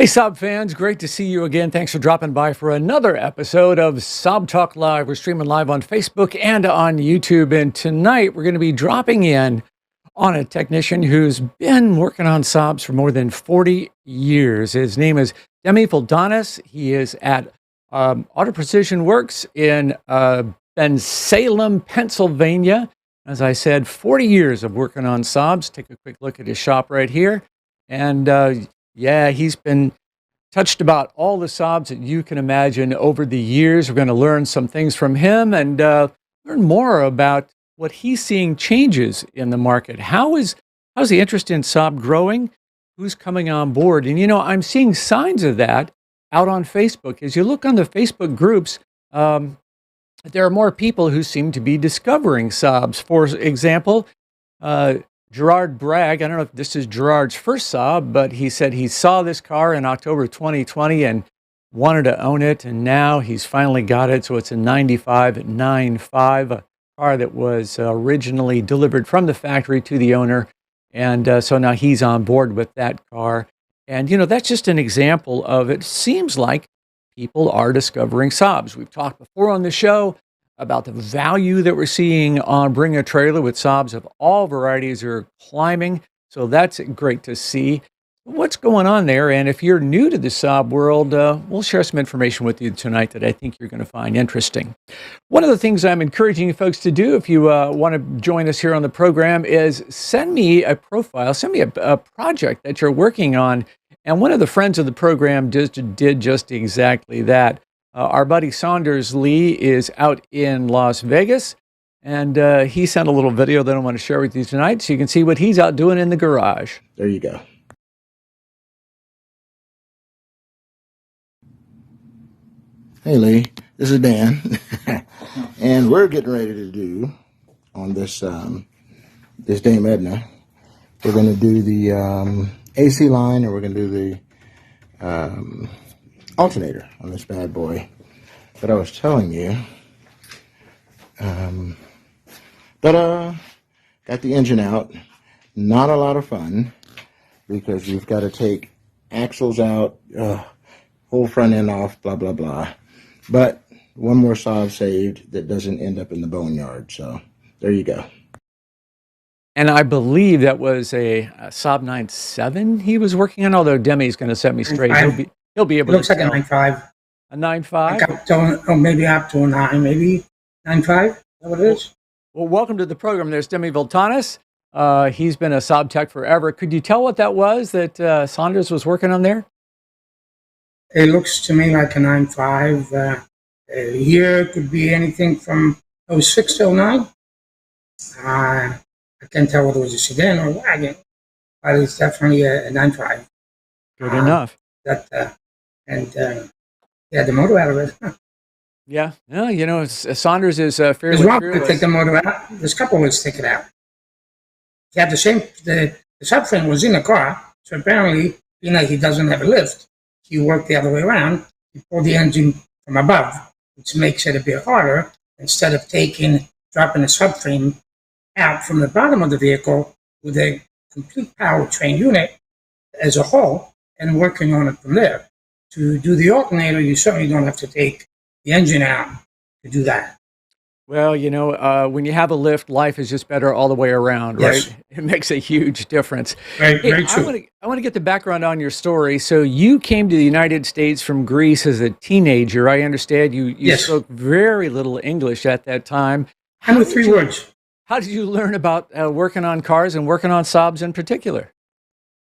Hey, Saab fans, great to see you again. Thanks for dropping by for another episode of Saab Talk Live. We're streaming live on Facebook and on YouTube. And tonight we're going to be dropping in on a technician who's been working on Saabs for more than 40 years. His name is Demi Valtanis. He is at Auto Precision Works in Salem, Pennsylvania. As I said, 40 years of working on Saabs. Take a quick look at his shop right here. And yeah, he's been touched about all the Saabs that you can imagine over the years. We're going to learn some things from him and learn more about what he's seeing changes in the market. How's the interest in Saab growing? Who's coming on board? And, you know, I'm seeing signs of that out on Facebook. As you look on the Facebook groups, there are more people who seem to be discovering Saabs. For example, Gerard Bragg, I don't know if this is Gerard's first Saab, but he said he saw this car in October 2020 and wanted to own it, and now he's finally got it. So it's a 95 a car that was originally delivered from the factory to the owner, and so now he's on board with that car. And, you know, that's just an example of it seems like people are discovering Saabs. We've talked before on the show about the value that we're seeing on Bring a Trailer with Saabs of all varieties are climbing. So that's great to see. What's going on there? And if you're new to the Saab world, we'll share some information with you tonight that I think you're going to find interesting. One of the things I'm encouraging you folks to do if you want to join us here on the program is send me a profile, send me a project that you're working on. And one of the friends of the program did just exactly that. Our buddy Saunders Lee is out in Las Vegas, and he sent a little video that I want to share with you tonight so you can see what he's out doing in the garage. There you go. Hey Lee, this is Dan, and we're getting ready to do on this this Dame Edna. We're going to do the AC line, and we're going to do the alternator on this bad boy. But I was telling you, got the engine out. Not a lot of fun because you've got to take axles out, whole front end off, blah blah blah. But one more Saab saved that doesn't end up in the boneyard. So there you go. And I believe that was a Saab 9.7 he was working on, although Demi's going to set me straight. He'll be able to looks like a 9.5. A 9.5? Like up to, or maybe up to a 9, maybe 9.5. Is that what it is? Well, welcome to the program. There's Demi Valtanis. He's been a Saab tech forever. Could you tell what that was that Saunders was working on there? It looks to me like a 9.5. A year could be anything from 06 to 09. I can't tell whether it was a sedan or a wagon, but it's definitely a 9.5. Good enough. Yeah, the motor out of it. Yeah, you know, Saunders is fairly There's one fearless. to take the motor out. There's a couple ways to take it out. He had the subframe was in the car, so apparently, being that he doesn't have a lift, he worked the other way around. He pulled the engine from above, which makes it a bit harder. Instead of dropping the subframe out from the bottom of the vehicle with a complete powertrain unit as a whole and working on it from there. To do the alternator, you certainly don't have to take the engine out to do that. Well, you know, when you have a lift, life is just better all the way around, Yes. right? It makes a huge difference. Very, Hey, very true. I want to get the background on your story. So you came to the United States from Greece as a teenager. I understand you Yes. spoke very little English at that time. And with 3 words. How did you learn about working on cars and working on Saabs in particular?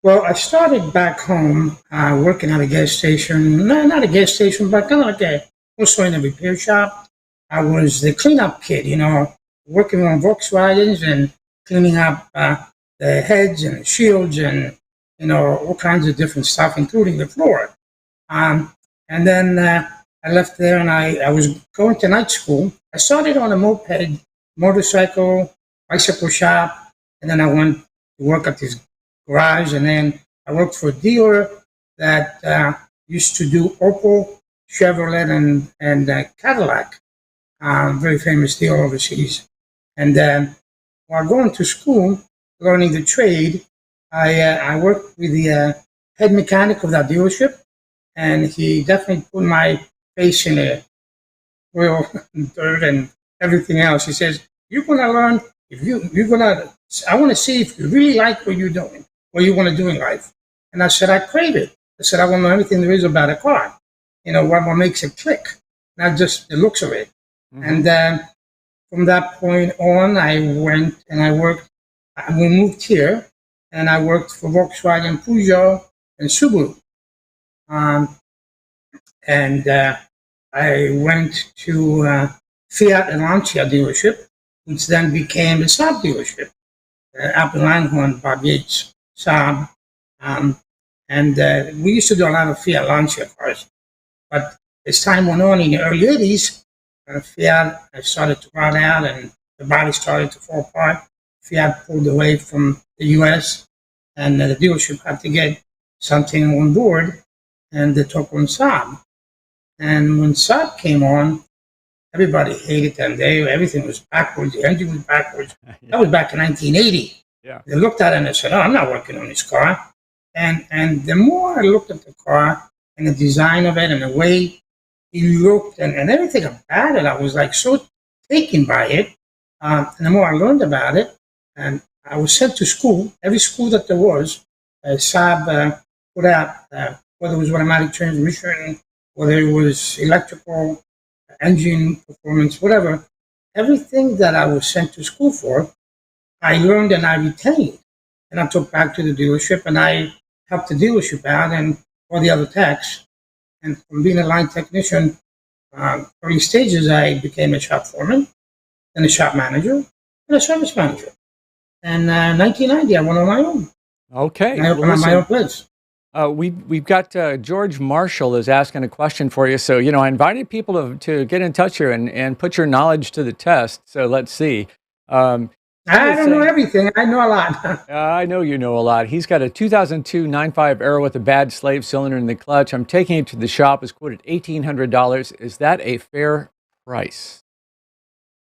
Well, I started back home working at a gas station. No, not a gas station, but kind of like also in a repair shop. I was the cleanup kid, you know, working on Volkswagens and cleaning up the heads and the shields and, you know, all kinds of different stuff, including the floor. And then I left there and I was going to night school. I started on a moped, motorcycle, bicycle shop, and then I went to work at this garage, and then I worked for a dealer that used to do Opel, Chevrolet, and Cadillac. Very famous dealer overseas. And while going to school, learning the trade, I worked with the head mechanic of that dealership, and he definitely put my face in it, oil, and dirt, and everything else. He says, "You're gonna learn. If you're gonna, I want to see if you really like what you're doing, what you want to do in life." And I said, "I crave it." I said, "I want to know everything there is about a car. What makes it click, not just the looks of it." Mm-hmm. And from that point on, I went and I worked. We moved here, and I worked for Volkswagen, Peugeot, and Subaru. Um, and I went to Fiat and Lancia dealership, which then became the Saab dealership. Apple Langhorne, Bob Yates, Saab. Um, and we used to do a lot of Fiat Lancia cars. But as time went on in the early 80s, Fiat started to run out and the body started to fall apart. Fiat pulled away from the US, and the dealership had to get something on board, and they took on Saab. And when Saab came on, everybody hated them. Everything was backwards. The engine was backwards. That was back in 1980. Yeah. They looked at it and they said, "Oh, I'm not working on this car." And the more I looked at the car and the design of it and the way it looked and everything about it, I was like so taken by it. And the more I learned about it, and I was sent to school, every school that there was, Saab put out, whether it was automatic transmission, whether it was electrical, engine performance, whatever, everything that I was sent to school for, I learned and I retained. And I took back to the dealership and I helped the dealership out and all the other techs. And from being a line technician, early stages, I became a shop foreman, then a shop manager, and a service manager. And 1990, I went on my own. Okay. And I opened up my own place. We've got George Marshall is asking a question for you. So, I invited people to get in touch here and put your knowledge to the test. So let's see. I don't know everything. I know a lot. I know you know a lot. He's got a 2002 9.5 Arrow with a bad slave cylinder in the clutch. I'm taking it to the shop. It's quoted $1,800. Is that a fair price?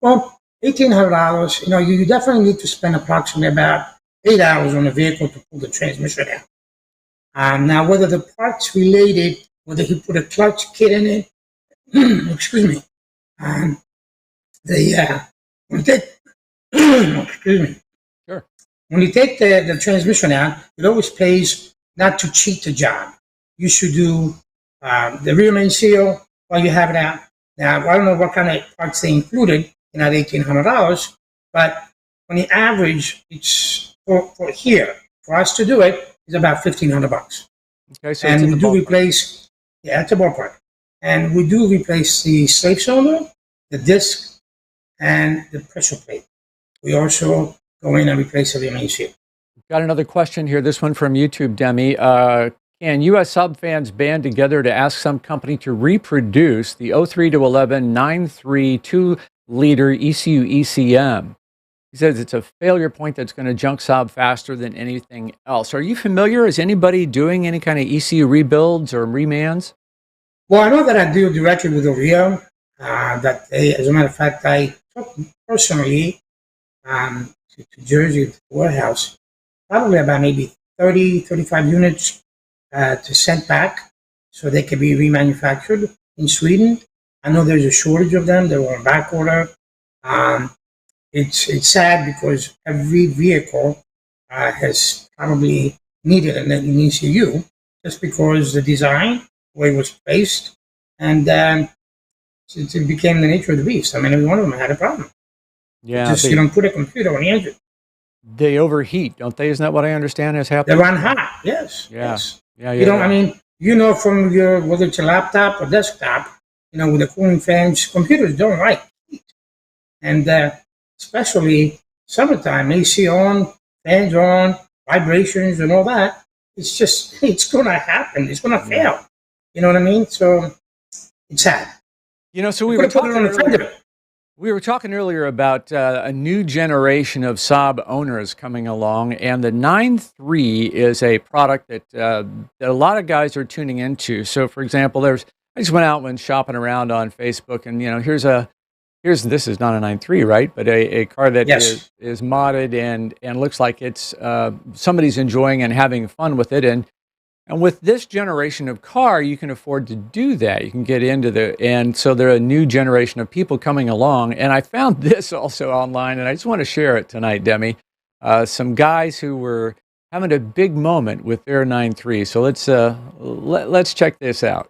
Well, $1,800, you definitely need to spend approximately about 8 hours on the vehicle to pull the transmission out. Now, whether the part's related, whether he put a clutch kit in it, excuse me, when you take, excuse me, Sure. when you take the transmission out, it always pays not to cheat the job. You should do the rear main seal while you have it out. Now, I don't know what kind of parts they included in that $1,800, but on the average, it's for here, for us to do it, is about $1,500. Okay, so and it's in we the do ballpark. replace, it's a ballpark. And we do replace the slave cylinder, the disc, and the pressure plate. We also go in and replace the main seal. Got another question here. This one from YouTube, Demi. Can U.S. Saab fans band together to ask some company to reproduce the 03 to 11 9.3 2-liter ECU ECM? He says it's a failure point that's going to junk Saab faster than anything else. Are you familiar? Is anybody doing any kind of ECU rebuilds or remans? Well, I know that I deal directly with Oreo. As a matter of fact, I took personally to Jersey, to the warehouse, probably about maybe 30, 35 units to send back so they can be remanufactured in Sweden. I know there's a shortage of them. They're on back order. It's sad because every vehicle has probably needed an ECU just because the design, the way it was placed, and it became the nature of the beast. I mean, every one of them had a problem. Yeah, You don't put a computer on the engine. they overheat, don't they? Isn't that what I understand has happened? They run hot. Yes. Yeah. Yes. Yeah, You don't. I mean, from your whether it's a laptop or desktop, with the cooling fans, computers don't like heat, and especially summertime, AC on, fans on, vibrations and all that. It's going to happen. It's going to fail. You know what I mean? So it's sad. So We put it on the fender. we were talking earlier about a new generation of Saab owners coming along, and the 9.3 is a product that a lot of guys are tuning into. So, for example, I just went out and shopping around on Facebook, and this is not a 9.3, right? But a car that Yes. is modded and looks like it's somebody's enjoying and having fun with it. And And with this generation of car, you can afford to do that. You can get into and so there are a new generation of people coming along. And I found this also online, and I just want to share it tonight, Demi. Some guys who were having a big moment with their 9.3. So let's check this out.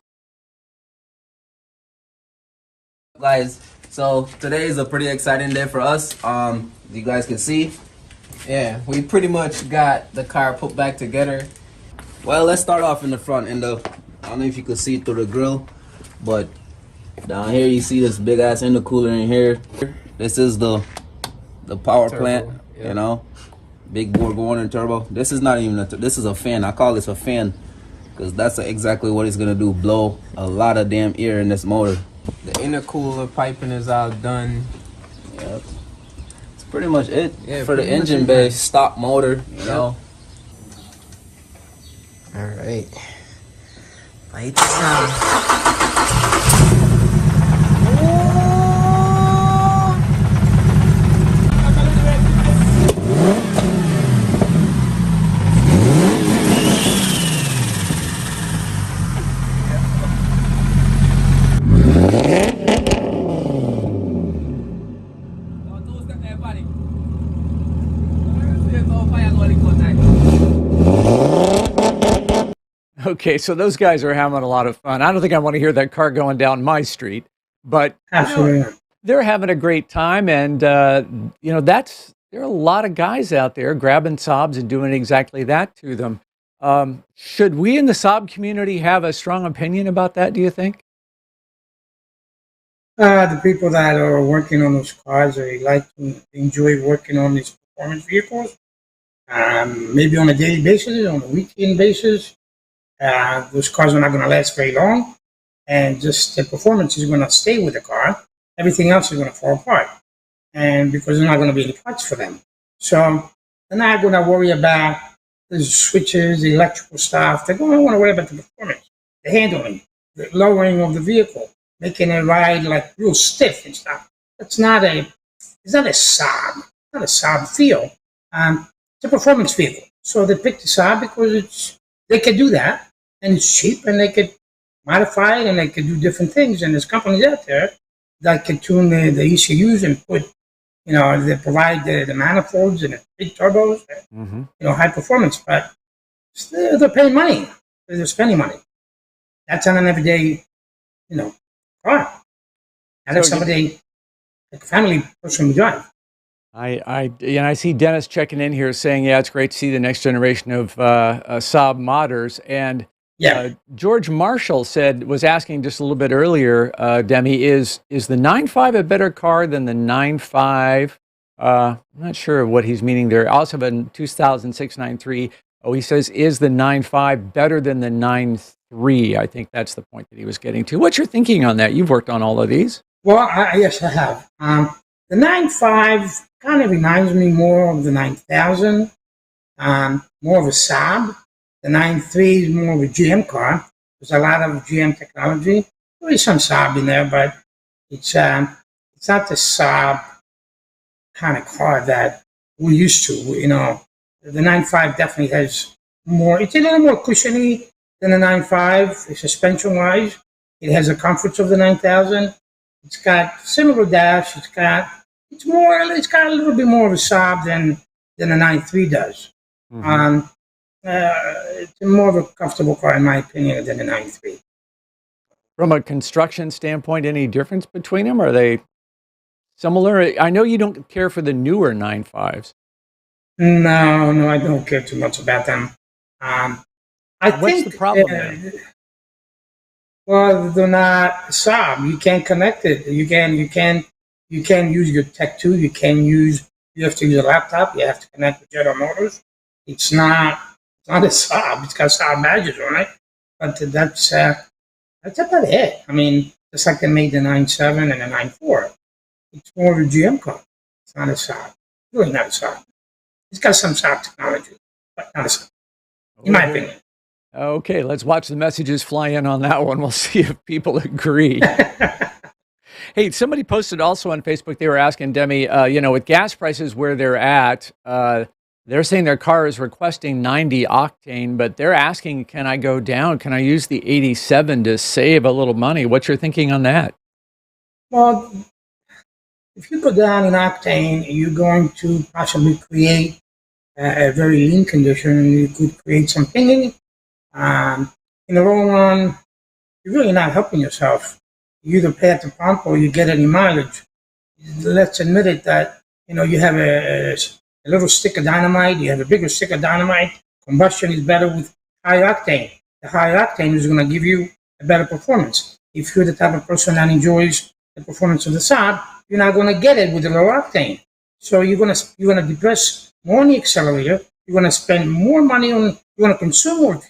Guys, so today is a pretty exciting day for us. You guys can see. Yeah, we pretty much got the car put back together. Well, let's start off in the front. I don't know if you can see through the grill, but down here you see this big ass intercooler in here. This is the power plant, you know, big bore going in turbo. This is not even this is a fan. I call this a fan because that's exactly what it's gonna do. Blow a lot of damn air in this motor. The intercooler piping is all done. Yep. It's pretty much it for the pretty much engine it, bay, stock motor, you know. All right. Lights on. Okay, so those guys are having a lot of fun. I don't think I want to hear that car going down my street, but Absolutely. they're having a great time. And, there are a lot of guys out there grabbing Saabs and doing exactly that to them. Should we in the Saab community have a strong opinion about that, do you think? The people that are working on those cars, they enjoy working on these performance vehicles. Maybe on a daily basis, on a weekend basis. Those cars are not going to last very long, and just the performance is going to stay with the car. Everything else is going to fall apart, and because there's not going to be any parts for them. So they're not going to worry about the switches, the electrical stuff. They're going to want to worry about the performance, the handling, the lowering of the vehicle, making it ride like real stiff and stuff. It's not a Saab, not a Saab feel. It's a performance vehicle. So they picked the Saab because they could do that, and it's cheap, and they could modify it, and they could do different things. And there's companies out there that can tune the ECUs and put, they provide the manifolds and the big turbos, high performance. But they're paying money. They're spending money. That's on an everyday, car. And if somebody, like a family person, would drive. I see Dennis checking in here saying, yeah, it's great to see the next generation of Saab modders. And George Marshall was asking just a little bit earlier, Demi, is the 9.5 a better car than the 9.5? I'm not sure what he's meaning there. I also have a 2006 9.3. Oh, he says, is the 9.5 better than the 9.3? I think that's the point that he was getting to. What's your thinking on that? You've worked on all of these. Well, yes, I have. The 9.5 kind of reminds me more of the 9000, more of a Saab. The 9.3 is more of a GM car. There's a lot of GM technology. There is some Saab in there, but it's not the Saab kind of car that we're used to. The 9.5 definitely has more. It's a little more cushiony than the 9.5, suspension-wise. It has the comforts of the 9000. It's got similar dash. It's got a little bit more of a Saab than the 9.3 does. It's more of a comfortable car, in my opinion, than the 9.3. From a construction standpoint, any difference between them? Are they similar? I know you don't care for the newer 9.5s. No, I don't care too much about them. What's the problem there? Well, they're not Saab. You can't connect it. You can't use your Tech 2. You have to use a laptop. You have to connect with General Motors. It's not a Saab. It's got Saab badges on it. But that's about it. I mean, just like they made the 9.7 and the 9.4. It's more of a GM car. It's not a Saab. It's really not a Saab. It's got some Saab technology, but not a Saab, in my opinion. Okay, let's watch the messages fly in on that one. We'll see if people agree. Hey, somebody posted also on Facebook, they were asking Demi, with gas prices where they're at, They're saying their car is requesting 90 octane, but they're asking, can I go down? Can I use the 87 to save a little money? What's your thinking on that? Well, if you go down in octane, you're going to possibly create a very lean condition. You could create some pinging. In the long run, you're really not helping yourself. You either pay at the pump or you get any mileage. Let's admit it that you have a little stick of dynamite, you have a bigger stick of dynamite. Combustion is better with high octane. The high octane is going to give you a better performance. If you're the type of person that enjoys the performance of the Saab, you're not going to get it with the low octane. So you're going to depress more on the accelerator. You're going to spend more money on. You're going to consume more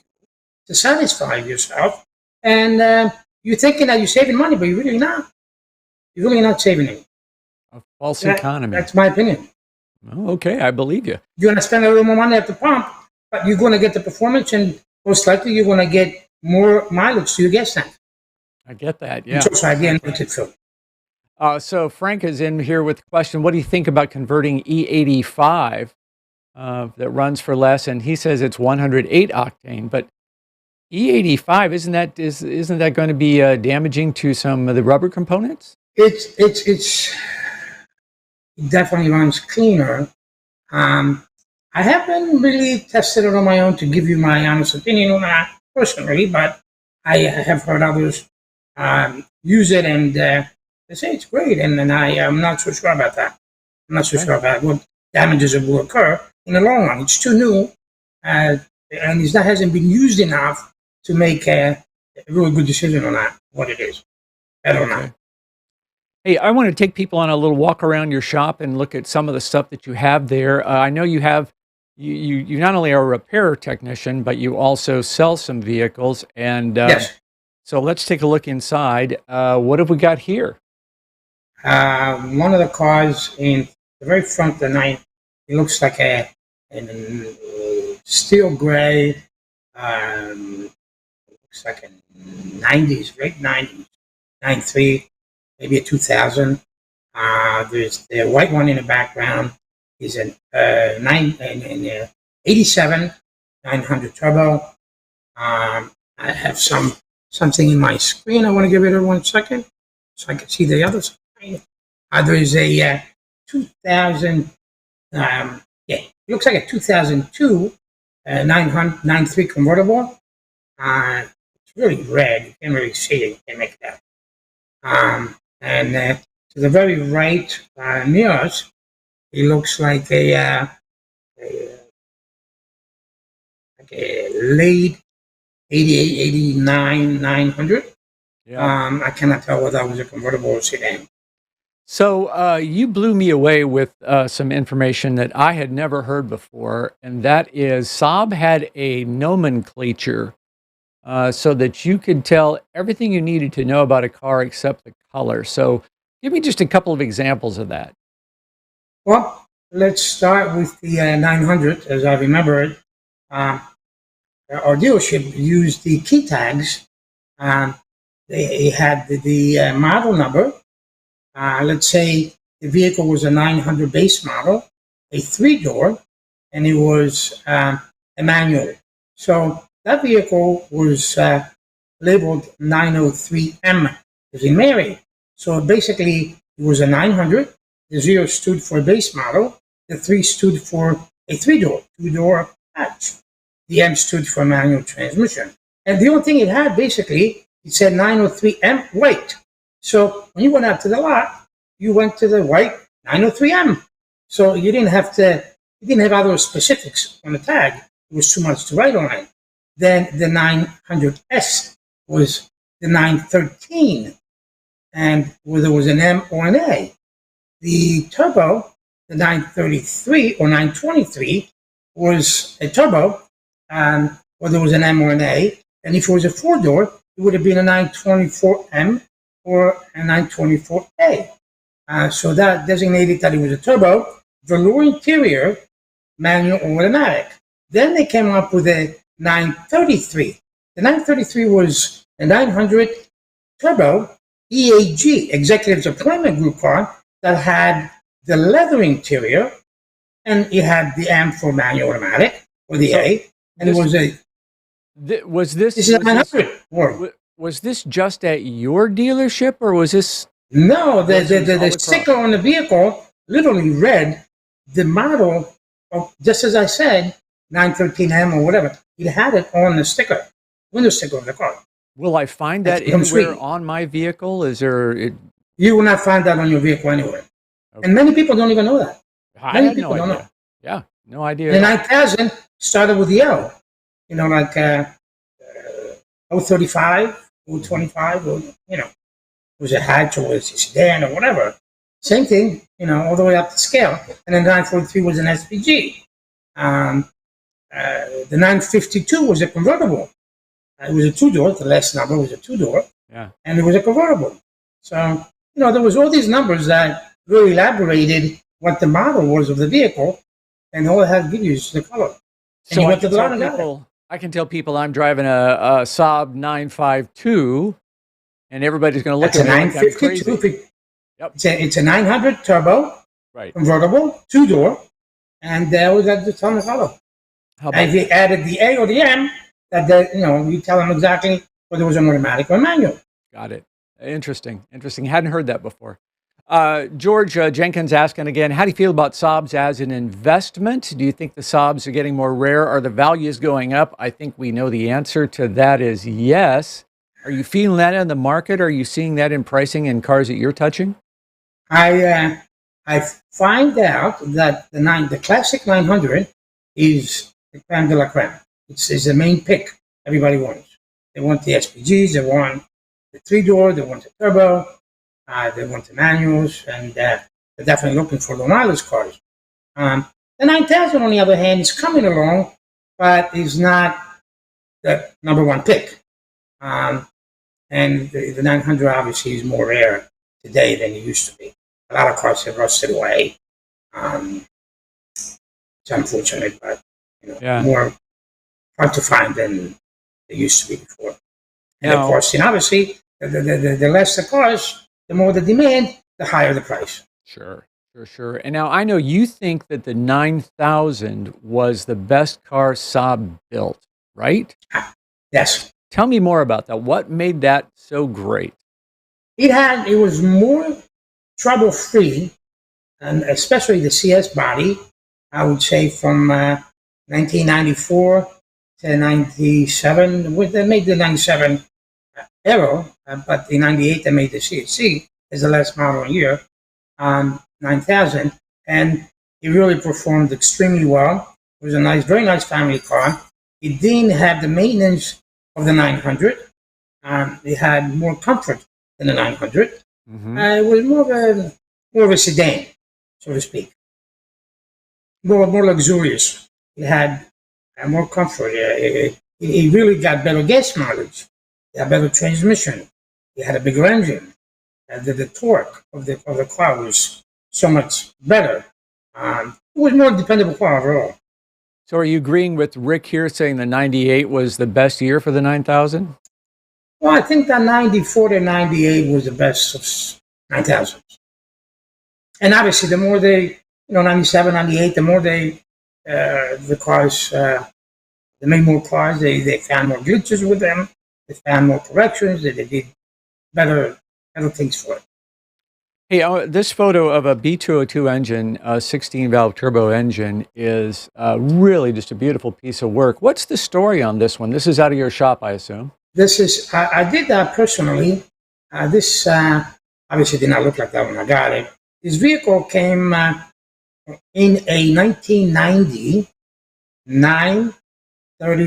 to satisfy yourself, and you're thinking that you're saving money, but you're really not. You're really not saving it. A false economy. That's my opinion. Oh, okay, I believe you. You're going to spend a little more money at the pump, but you're going to get the performance, and most likely you're going to get more mileage to your gas tank. I get that, yeah. It's also ideal to fill. So Frank is in here with the question, what do you think about converting E85 that runs for less? And he says it's 108 octane, but E85, isn't that going to be damaging to some of the rubber components? It definitely runs cleaner. I haven't really tested it on my own to give you my honest opinion on that personally, but I have heard others use it, and they say it's great, and I am not so sure about that. I'm not so sure about what damages it will occur in the long run. It's too new, and it hasn't been used enough to make a really good decision on that, what it is. I don't know. Hey, I want to take people on a little walk around your shop and look at some of the stuff that you have there. I know you have, you not only are a repair technician, but you also sell some vehicles. And yes. So let's take a look inside. What have we got here? One of the cars in the very front of the night, it looks like a steel gray, looks like a 90s, late 90s, 93. Maybe a 2000. There's the white one in the background is an 87 900 turbo. I have something in my screen. I want to give it 1 second so I can see the other side. There is a 2000. It looks like a 2002 93 convertible. It's really red. You can't really see it. You can't make it out. And to the very right near us, it looks like a late 88, 89, 900. Yeah. I cannot tell whether that was a convertible or sedan. So you blew me away with some information that I had never heard before, and that is Saab had a nomenclature so that you could tell everything you needed to know about a car except the color. So give me just a couple of examples of that. Well, let's start with the 900, as I remember it. Our dealership used the key tags. They had the model number. Let's say the vehicle was a 900 base model, a 3-door, and it was a manual. So that vehicle was labeled 903M, as in Mary. So basically, it was a 900. The 0 stood for a base model. The 3 stood for a 3-door, 2-door hatch. The M stood for manual transmission. And the only thing it had, basically, it said 903M white. So when you went out to the lot, you went to the white 903M. So you didn't have other specifics on the tag. It was too much to write on it. Then the 900S was the 913, and whether it was an M or an A. The turbo, the 933 or 923, was a turbo, whether it was an M or an A. And if it was a 4-door, it would have been a 924M or a 924A. So that designated that it was a turbo, velour interior, manual or automatic. Then they came up with a 933. The 933 was a 900 turbo EAG, Executives Appointment Group car, that had the leather interior, and it had the M for manual automatic, or the So A, and it this was a, was this is a was this 900 Word. was this just at your dealership, or was this No, dealerships all the across? sticker on the vehicle literally read the model of, just as I said, 913M or whatever. It had it on the sticker, window sticker of the car. Will I find That's that become anywhere sweet. on my vehicle? Is there? You will not find that on your vehicle anywhere. And Okay. many people don't even know that. I Many had no people don't know. idea. Yeah, no idea The at all. 9000 started with the L, you know, like 035, Mhm. 025, or, you know, was a hatch or was a sedan or whatever. Same thing, you know, all the way up the scale. And then 943 was an SPG. Um, the 952 was a convertible. It was a two-door. The last number was a two-door, Yeah. and it was a convertible. So, you know, there was all these numbers that really elaborated what the model was of the vehicle, and all it had to give you is the color. And So you I went to can the tell lot and got it. people. I can tell people I'm driving a Saab 952, and everybody's going to look That's at a me like I'm 952. crazy. Yep. It's a 900 turbo, Right. convertible, two-door, and that was at the ton of color. How And about if you added the A or the M, you know, you tell them exactly whether it was an automatic or manual. got it? Interesting. Interesting. Hadn't heard that before. George Jenkins asking again, how do you feel about Saabs as an investment? Do you think the Saabs are getting more rare? Are the values going up? I think we know the answer to that is yes. Are you feeling that in the market? Are you seeing that in pricing in cars that you're touching? I find out that the classic 900 is the creme de la creme. It's the main pick everybody wants. They want the SPGs, they want the three-door, they want the turbo, they want the manuals, and they're definitely looking for low mileage cars. The 9000, on the other hand, is coming along, but is not the number one pick. And the 900 obviously is more rare today than it used to be. A lot of cars have rusted away. It's unfortunate, but you know, Yeah. more hard to find than they used to be before. And of Now, course, and obviously, the less the cars, the more the demand, the higher the price. sure, sure, sure. And now I know you think that the 9000 was the best car Saab built, right? Yes, Tell me more about that. What made that so great? it was more trouble free, and especially the CS body. I would say from 1994 to 97. They made the 97 Aero, but the 98 they made the CSC as the last model year, 9000, and it really performed extremely well. It was a nice, very nice family car. It didn't have the maintenance of the 900. It had more comfort than the 900. Mm-hmm. It was more of a sedan, so to speak, more luxurious. It had more comfort. It really got better gas mileage. It had better transmission. It had a bigger engine. The torque of the car was so much better. It was more dependable car overall. So are you agreeing with Rick here saying the 98 was the best year for the 9000? Well, I think that 94 to 98 was the best of 9000s. And obviously, the more they, 97, 98, the more the cars, they made more cars, they found more glitches with them, they found more corrections, they did better things for it. Hey, this photo of a B202 engine, a 16-valve turbo engine, is really just a beautiful piece of work. What's the story on this one? This is out of your shop, I assume. This is, I did that personally. This obviously did not look like that when I got it. This vehicle came in a 1990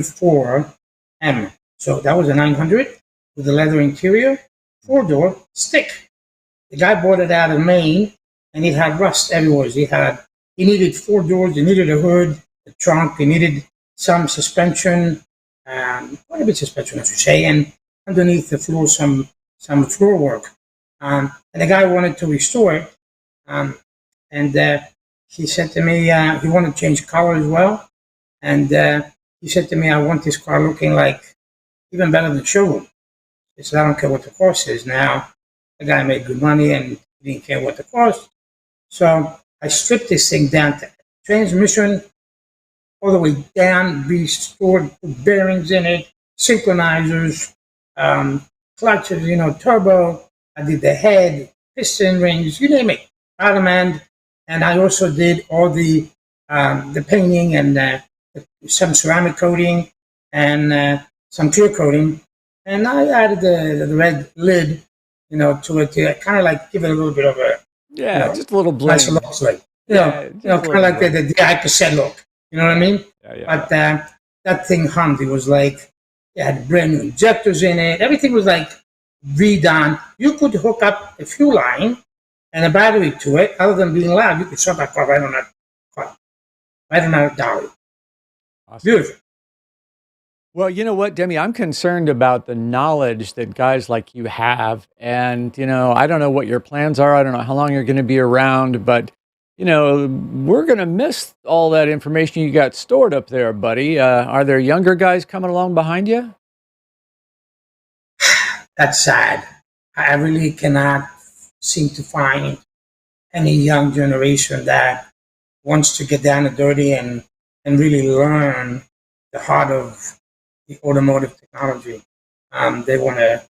934M. So that was a 900 with a leather interior, four-door, stick. The guy bought it out of Maine, and it had rust everywhere. He needed four doors, he needed a hood, a trunk, he needed some suspension, quite a bit of suspension, I should say, and underneath the floor, some floor work. And the guy wanted to restore it, and he said to me he wanted to change color as well. And he said to me, I want this car looking like even better than showroom. He said, I don't care what the cost is now. The guy made good money and he didn't care what the cost. So I stripped this thing down to transmission all the way down, be stored, put bearings in it, synchronizers, clutches, turbo. I did the head, piston rings, you name it, bottom end. And I also did all the painting and some ceramic coating and some clear coating. And I added the red lid, to it to kind of like give it a little bit of a just a little nice bling. look, like Just a kind of like the DI cassette look. You know what I mean? Yeah. But that thing hummed. It was like it had brand new injectors in it. Everything was like redone. You could hook up a fuel line and a battery to it. Other than being loud, you could start that car right on that car, right on that dolly. Awesome. Beautiful. Well, you know what, Demi, I'm concerned about the knowledge that guys like you have. And, I don't know what your plans are. I don't know how long you're going to be around, but, we're going to miss all that information you got stored up there, buddy. Are there younger guys coming along behind you? That's sad. I really cannot seem to find any young generation that wants to get down and dirty and really learn the heart of the automotive technology. They want to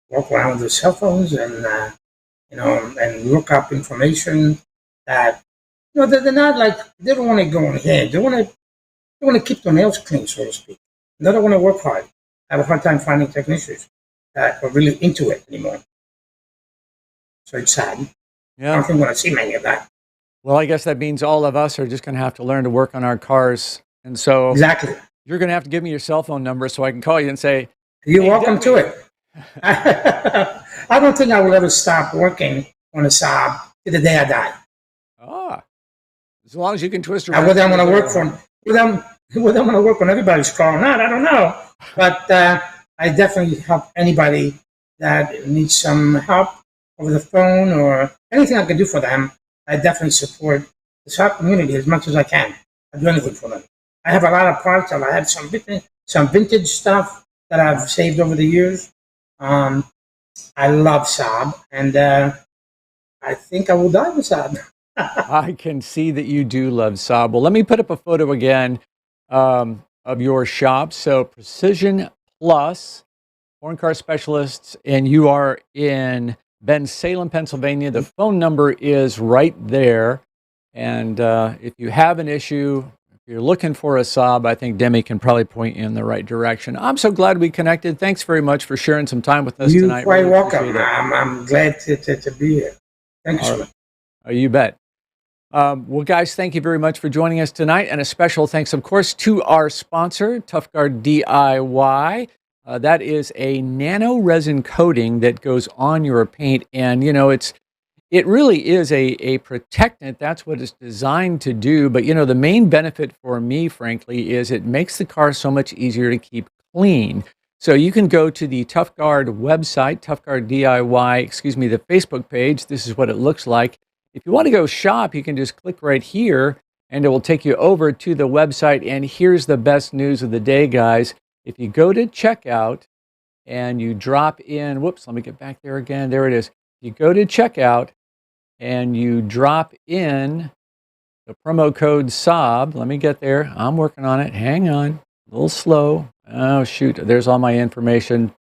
walk around with their cell phones and and look up information that they're not like they don't want to go ahead. They want to keep their nails clean, so to speak. They don't want to work hard. I have a hard time finding technicians that are really into it anymore. So it's sad. I Yeah. don't think we're going to see many of that. Well, I guess that means all of us are just going to have to learn to work on our cars. And so Exactly. you're going to have to give me your cell phone number so I can call you and say, You're "Hey, welcome Demi." to it. I don't think I will ever stop working on a Saab to the day I die. As long as you can twist around. Whether I'm going to work for whether I'm going to work on everybody's car or not, I don't know. But I definitely help anybody that needs some help over the phone or anything I can do for them. I definitely support the Saab community as much as I can. I do anything for them. I have a lot of parts. I have some vintage stuff that I've saved over the years. I love Saab, and I think I will die with Saab. I can see that you do love Saab. Well, let me put up a photo again of your shop. So Precision Plus, foreign car specialists, and you are in Bensalem, Pennsylvania. The phone number is right there. And if you have an issue, if you're looking for a Saab, I think Demi can probably point you in the right direction. I'm so glad we connected. Thanks very much for sharing some time with us tonight. You're quite Really welcome. appreciate it. I'm glad to be here. Thank you so much. Oh, you bet. Well, guys, thank you very much for joining us tonight. And a special thanks, of course, to our sponsor, ToughGuard DIY. That is a nano resin coating that goes on your paint. And, it really is a protectant. That's what it's designed to do. But, the main benefit for me, frankly, is it makes the car so much easier to keep clean. So you can go to the ToughGuard website, ToughGuard DIY, the Facebook page. This is what it looks like. If you want to go shop, you can just click right here and it will take you over to the website. And here's the best news of the day, guys. If you go to checkout and you drop in, whoops, let me get back there again. There it is. You go to checkout and you drop in the promo code Saab. Let me get there. I'm working on it. Hang on. A little slow. Oh, shoot. There's all my information.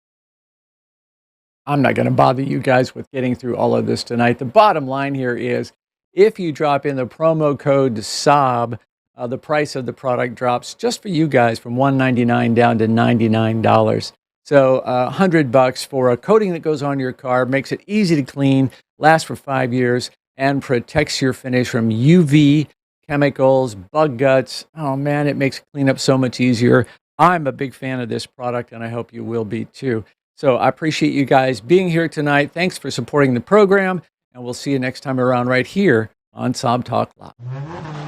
I'm not going to bother you guys with getting through all of this tonight. The bottom line here is if you drop in the promo code Saab, the price of the product drops just for you guys from $199 down to $99. So $100 for a coating that goes on your car, makes it easy to clean, lasts for 5 years, and protects your finish from UV, chemicals, bug guts. Oh man, it makes cleanup so much easier. I'm a big fan of this product, and I hope you will be too. So I appreciate you guys being here tonight. Thanks for supporting the program, and we'll see you next time around right here on Saab Talk Live.